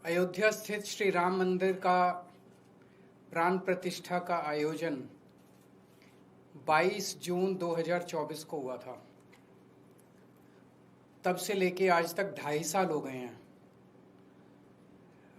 अयोध्या स्थित श्री राम मंदिर का प्राण प्रतिष्ठा का आयोजन 22 जून 2024 को हुआ था। तब से लेके आज तक 2.5 साल हो गए हैं।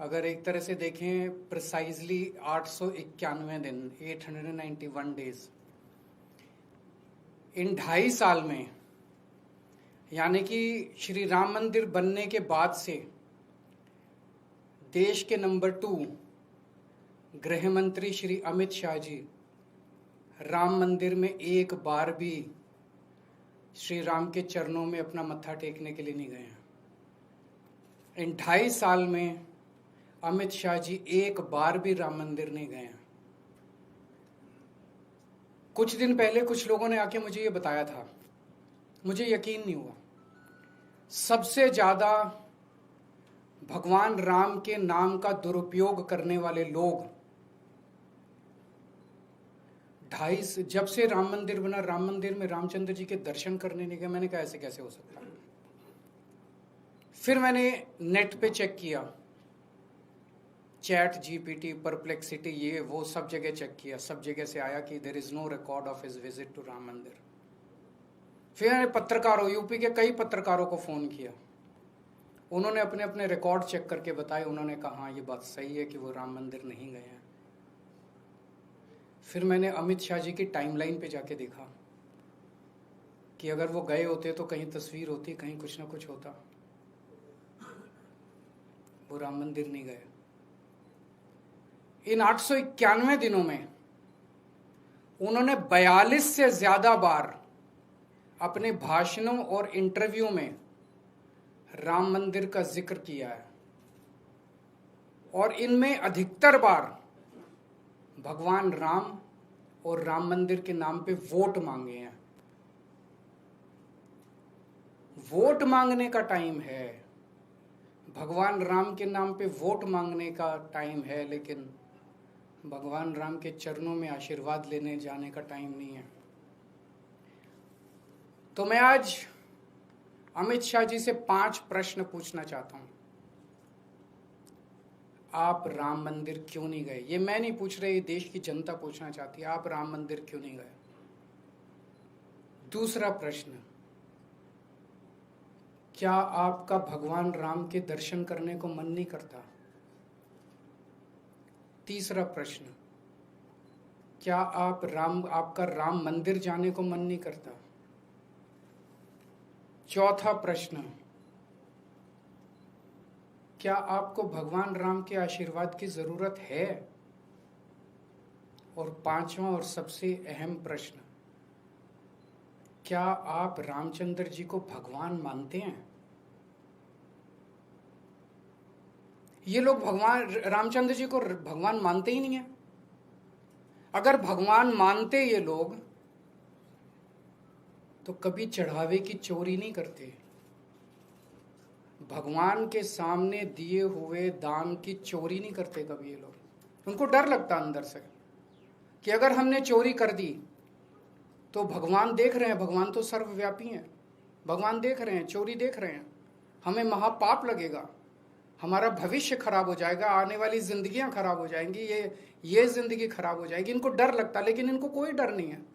अगर एक तरह से देखें प्रिसाइजली 891 दिन, 891 डेज। इन 2.5 साल में यानी कि श्री राम मंदिर बनने के बाद से देश के नंबर 2 गृह मंत्री श्री अमित शाह जी राम मंदिर में एक बार भी श्री राम के चरणों में अपना मत्था टेकने के लिए नहीं गए हैं। इन 2.5 साल में अमित शाह जी एक बार भी राम मंदिर नहीं गए हैं। कुछ दिन पहले कुछ लोगों ने आके मुझे ये बताया था, मुझे यकीन नहीं हुआ। सबसे ज्यादा भगवान राम के नाम का दुरुपयोग करने वाले लोग जब से राम मंदिर बना, राम मंदिर में रामचंद्र जी के दर्शन करने नहीं गए। मैंने कहा ऐसे कैसे हो सकता है। फिर मैंने नेट पे चेक किया, चैट जीपीटी, परप्लेक्सिटी, ये वो सब जगह चेक किया। सब जगह से आया कि there is no record of his visit to Ram Mandir. फिर मैंने पत्रकारों, यूपी के कई पत्रकारों को फोन किया। उन्होंने अपने अपने रिकॉर्ड चेक करके बताए। उन्होंने कहा हाँ, ये बात सही है कि वो राम मंदिर नहीं गए हैं। फिर मैंने अमित शाह जी की टाइमलाइन पे जाके देखा कि अगर वो गए होते तो कहीं तस्वीर होती, कहीं कुछ ना कुछ होता। वो राम मंदिर नहीं गए। इन 891 दिनों में उन्होंने 42 से ज्यादा बार अपने भाषणों और इंटरव्यू में राम मंदिर का जिक्र किया है और इनमें अधिकतर बार भगवान राम और राम मंदिर के नाम पे वोट मांगे हैं। वोट मांगने का टाइम है, भगवान राम के नाम पे वोट मांगने का टाइम है, लेकिन भगवान राम के चरणों में आशीर्वाद लेने जाने का टाइम नहीं है। तो मैं आज अमित शाह जी से 5 प्रश्न पूछना चाहता हूं। आप राम मंदिर क्यों नहीं गए? ये मैं नहीं पूछ रही, देश की जनता पूछना चाहती है, आप राम मंदिर क्यों नहीं गए? दूसरा प्रश्न, क्या आपका भगवान राम के दर्शन करने को मन नहीं करता? तीसरा प्रश्न, क्या आपका राम मंदिर जाने को मन नहीं करता? चौथा प्रश्न, क्या आपको भगवान राम के आशीर्वाद की जरूरत है? और 5वां और सबसे अहम प्रश्न, क्या आप रामचंद्र जी को भगवान मानते हैं? ये लोग भगवान रामचंद्र जी को भगवान मानते ही नहीं है। अगर भगवान मानते ये लोग तो कभी चढ़ावे की चोरी नहीं करते। भगवान के सामने दिए हुए दान की चोरी नहीं करते कभी ये लोग। उनको डर लगता अंदर से कि अगर हमने चोरी कर दी तो भगवान देख रहे हैं, भगवान तो सर्वव्यापी हैं, भगवान देख रहे हैं, चोरी देख रहे हैं, हमें महापाप लगेगा, हमारा भविष्य खराब हो जाएगा, आने वाली जिंदगियां खराब हो जाएंगी, ये जिंदगी खराब हो जाएगी। इनको डर लगता, लेकिन इनको कोई डर नहीं है,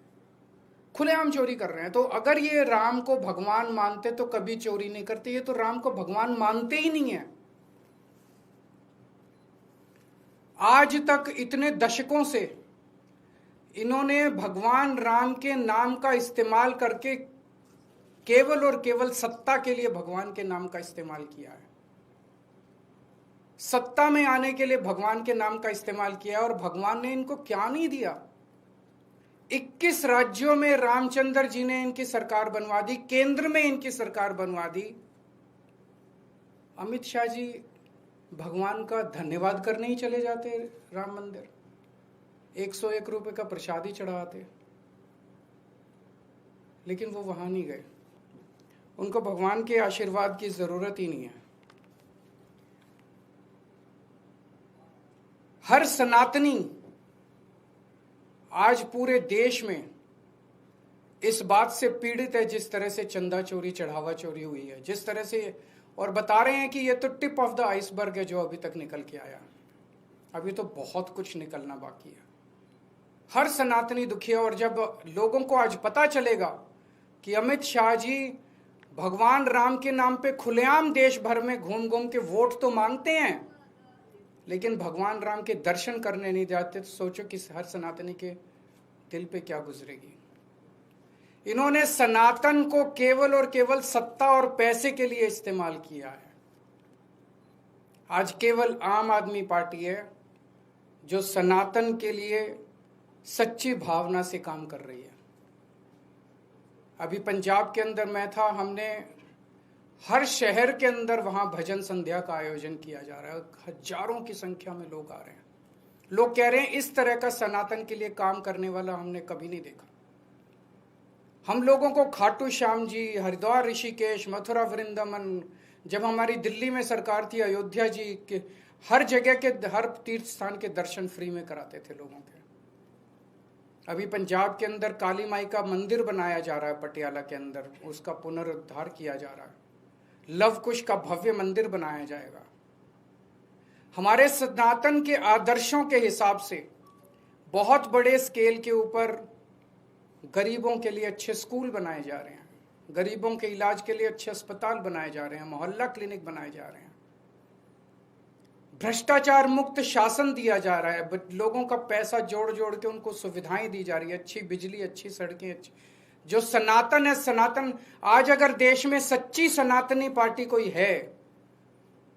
खुलेआम चोरी कर रहे हैं। तो अगर ये राम को भगवान मानते तो कभी चोरी नहीं करते। ये तो राम को भगवान मानते ही नहीं है। आज तक इतने दशकों से इन्होंने भगवान राम के नाम का इस्तेमाल करके केवल और केवल सत्ता के लिए भगवान के नाम का इस्तेमाल किया है। सत्ता में आने के लिए भगवान के नाम का इस्तेमाल किया है। और भगवान ने इनको क्या नहीं दिया। 21 राज्यों में रामचंद्र जी ने इनकी सरकार बनवा दी, केंद्र में इनकी सरकार बनवा दी। अमित शाह जी भगवान का धन्यवाद करने ही चले जाते राम मंदिर, 101 रुपए का प्रसाद ही चढ़ाते, लेकिन वो वहां नहीं गए। उनको भगवान के आशीर्वाद की जरूरत ही नहीं है। हर सनातनी आज पूरे देश में इस बात से पीड़ित है, जिस तरह से चंदा चोरी, चढ़ावा चोरी हुई है, जिस तरह से और बता रहे हैं कि ये तो टिप ऑफ द आइसबर्ग है जो अभी तक निकल के आया, अभी तो बहुत कुछ निकलना बाकी है। हर सनातनी दुखी है। और जब लोगों को आज पता चलेगा कि अमित शाह जी भगवान राम के नाम पे खुलेआम देश भर में घूम घूम के वोट तो मांगते हैं, लेकिन भगवान राम के दर्शन करने नहीं जाते, तो सोचो कि हर सनातनी के दिल पे क्या गुजरेगी। इन्होंने सनातन को केवल और केवल सत्ता और पैसे के लिए इस्तेमाल किया है। आज केवल आम आदमी पार्टी है जो सनातन के लिए सच्ची भावना से काम कर रही है। अभी पंजाब के अंदर मैं था, हमने हर शहर के अंदर वहां भजन संध्या का आयोजन किया जा रहा है। हजारों की संख्या में लोग आ रहे हैं। लोग कह रहे हैं इस तरह का सनातन के लिए काम करने वाला हमने कभी नहीं देखा। हम लोगों को खाटू श्याम जी, हरिद्वार, ऋषिकेश, मथुरा, वृंदावन, जब हमारी दिल्ली में सरकार थी, अयोध्या जी के हर जगह के हर तीर्थ स्थान के दर्शन फ्री में कराते थे लोगों के। अभी पंजाब के अंदर काली माई का मंदिर बनाया जा रहा है, पटियाला के अंदर उसका पुनरुद्धार किया जा रहा है। लव कुश का भव्य मंदिर बनाया जाएगा। हमारे सनातन के आदर्शों के हिसाब से बहुत बड़े स्केल के ऊपर गरीबों के लिए अच्छे स्कूल बनाए जा रहे हैं, गरीबों के इलाज के लिए अच्छे अस्पताल बनाए जा रहे हैं, मोहल्ला क्लिनिक बनाए जा रहे हैं, भ्रष्टाचार मुक्त शासन दिया जा रहा है, लोगों का पैसा जोड़ जोड़ के उनको सुविधाएं दी जा रही है, अच्छी बिजली, अच्छी सड़कें, अच्छी। जो सनातन है, सनातन आज अगर देश में सच्ची सनातनी पार्टी कोई है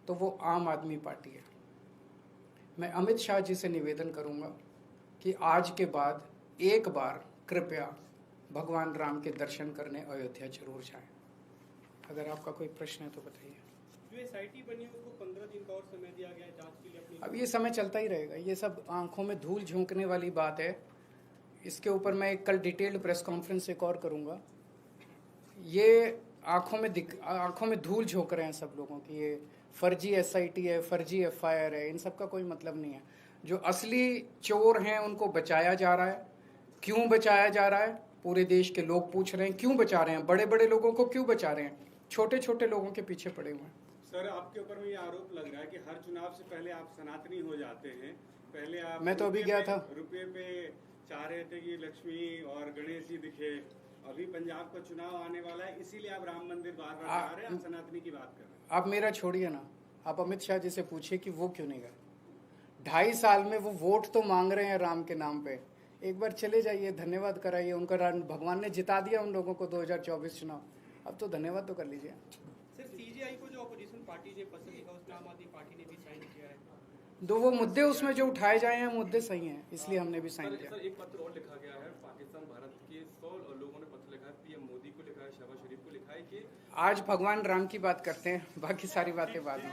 तो वो आम आदमी पार्टी है। मैं अमित शाह जी से निवेदन करूंगा कि आज के बाद एक बार कृपया भगवान राम के दर्शन करने अयोध्या जरूर जाएं। अगर आपका कोई प्रश्न है तो बताइए। जो एसआईटी बनी है उसको 15 दिन का और समय दिया गया है जांच के लिए अपनी। अब ये समय चलता ही रहेगा, ये सब आंखों में धूल झोंकने वाली बात है। इसके ऊपर मैं एक कल डिटेल्ड प्रेस कॉन्फ्रेंस एक और करूंगा। ये आंखों में धूल झोंक रहे हैं सब लोगों की, ये फर्जी एसआईटी है, फर्जी एफआईआर है, इन सब का कोई मतलब नहीं है। जो असली चोर हैं उनको बचाया जा रहा है। क्यों बचाया जा रहा है? पूरे देश के लोग पूछ रहे हैं क्यों बचा रहे हैं। बड़े बड़े लोगों को क्यों बचा रहे हैं? छोटे छोटे लोगों के पीछे पड़े हुए हैं। सर, आपके ऊपर में ये आरोप लग रहा है कि हर चुनाव से पहले आप सनातनी हो जाते हैं। पहले आप मैं तो अभी गया था, रुपये पे चाह रहे थे कि लक्ष्मी और गणेश जी दिखे। अभी पंजाब का चुनाव आने वाला है, इसीलिए आप राम मंदिर बार-बार आ रहे हैं, आप सनातनी की बात कर रहे हैं। आप मेरा छोड़िए ना, आप अमित शाह जी से पूछिए कि वो क्यों नहीं गए। 2.5 साल में वो वोट तो मांग रहे हैं राम के नाम पे। एक बार चले जाइए, धन्यवाद कराइए उनका। भगवान ने जिता दिया उन लोगों को 2024 चुनाव, अब तो धन्यवाद तो कर लीजिए। सर, सीजेआई को जो अपोजिशन पार्टी ने पसंद किया, उसमें आम आदमी पार्टी ने भी साइन किया है। तो वो मुद्दे उसमें जो उठाए जाए हैं मुद्दे सही हैं, इसलिए हमने भी साइन किया। सर, एक पत्र और लिखा गया है, पाकिस्तान भारत के 100 लोगों ने पत्र लिखा है, पीएम मोदी को लिखा है, शहबाज शरीफ को लिखा है कि आज भगवान राम की बात करते हैं, बाकी सारी बातें बाद में।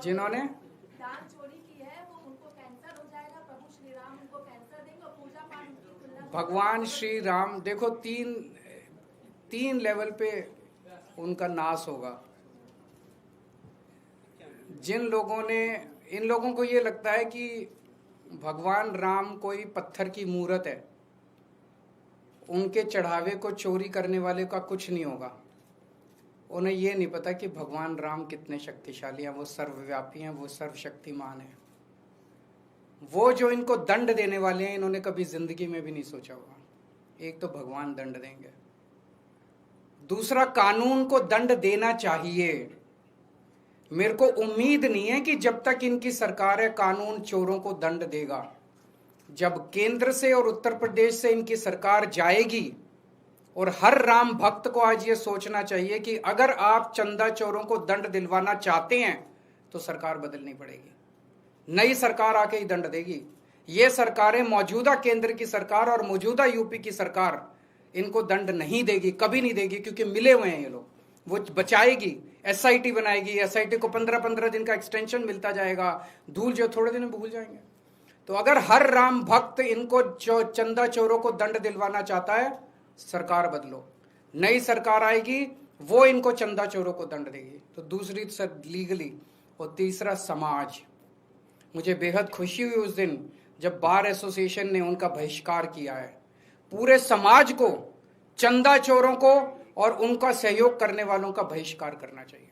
जिन्होंने दान चोरी की है वो उनको कैंसर हो जाएगा, प्रभु श्री राम उनको कैंसर देंगे और पूजा पाठ उनकी तुलना। भगवान श्री राम देखो, तीन लेवल पे उनका नाश होगा। इन लोगों को ये लगता है कि भगवान राम कोई पत्थर की मूर्त है, उनके चढ़ावे को चोरी करने वाले का कुछ नहीं होगा। उन्हें ये नहीं पता कि भगवान राम कितने शक्तिशाली हैं, वो सर्वव्यापी हैं, वो सर्वशक्तिमान हैं। वो जो इनको दंड देने वाले हैं, इन्होंने कभी जिंदगी में भी नहीं सोचा होगा। एक तो भगवान दंड देंगे, दूसरा कानून को दंड देना चाहिए। मेरे को उम्मीद नहीं है कि जब तक इनकी सरकार है कानून चोरों को दंड देगा। जब केंद्र से और उत्तर प्रदेश से इनकी सरकार जाएगी, और हर राम भक्त को आज ये सोचना चाहिए कि अगर आप चंदा चोरों को दंड दिलवाना चाहते हैं तो सरकार बदलनी पड़ेगी। नई सरकार आके ही दंड देगी। ये सरकारें, मौजूदा केंद्र की सरकार और मौजूदा यूपी की सरकार, इनको दंड नहीं देगी, कभी नहीं देगी, क्योंकि मिले हुए हैं ये लोग। वो बचाएगी, एसआईटी बनाएगी, एसआईटी को 15-15 दिन का एक्सटेंशन मिलता जाएगा, धूल जो थोड़े दिन में भूल जाएंगे। तो अगर हर राम भक्त इनको चंदा चोरों को दंड दिलवाना चाहता है, सरकार बदलो। नई सरकार आएगी, वो इनको चंदा चोरों को दंड देगी। तो दूसरी लीगली, और तीसरा समाज। मुझे बेहद खुशी हुई उस दिन जब बार एसोसिएशन ने उनका बहिष्कार किया है। पूरे समाज को चंदा चोरों को और उनका सहयोग करने वालों का बहिष्कार करना चाहिए।